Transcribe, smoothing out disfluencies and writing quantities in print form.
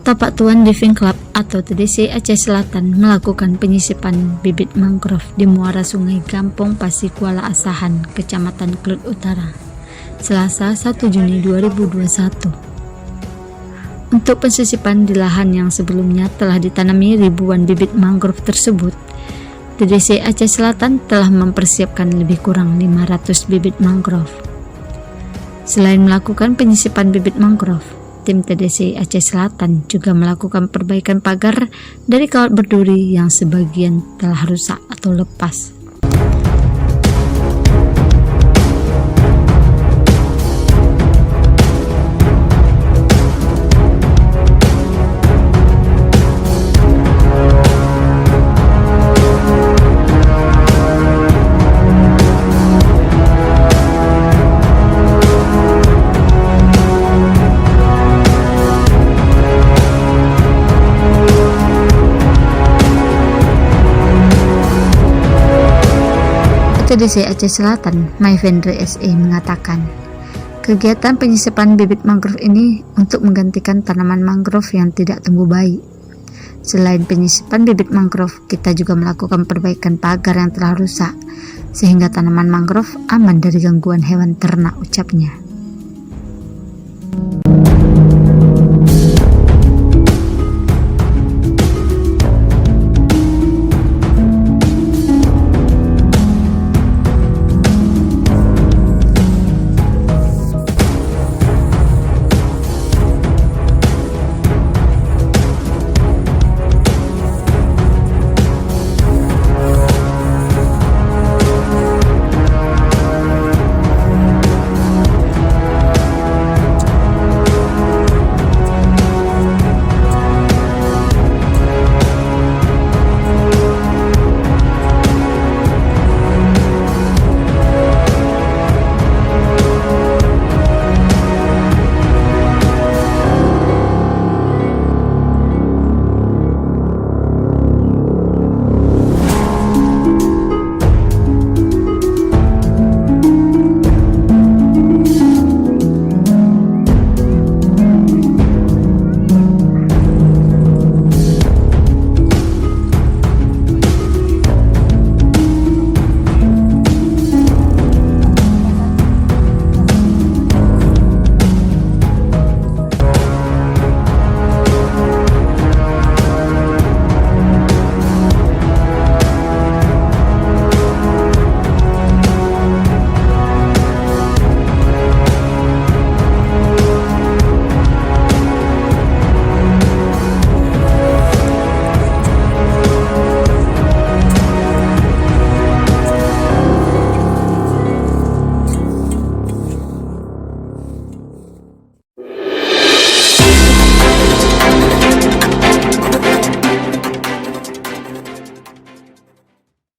Tapak Tuan Diving Club atau TDC Aceh Selatan melakukan penyisipan bibit mangrove di muara Sungai Gampong Pasir Kuala Asahan, Kecamatan Klut Utara, Selasa 1 Juni 2021. Untuk pensisipan di lahan yang sebelumnya telah ditanami ribuan bibit mangrove tersebut, TDC Aceh Selatan telah mempersiapkan lebih kurang 500 bibit mangrove. Selain melakukan penyisipan bibit mangrove, tim TDC Aceh Selatan juga melakukan perbaikan pagar dari kawat berduri yang sebagian telah rusak atau lepas. TDC Aceh Selatan, Maivendra SE mengatakan, kegiatan penyisipan bibit mangrove ini untuk menggantikan tanaman mangrove yang tidak tumbuh baik. Selain penyisipan bibit mangrove, kita juga melakukan perbaikan pagar yang telah rusak, sehingga tanaman mangrove aman dari gangguan hewan ternak, ucapnya.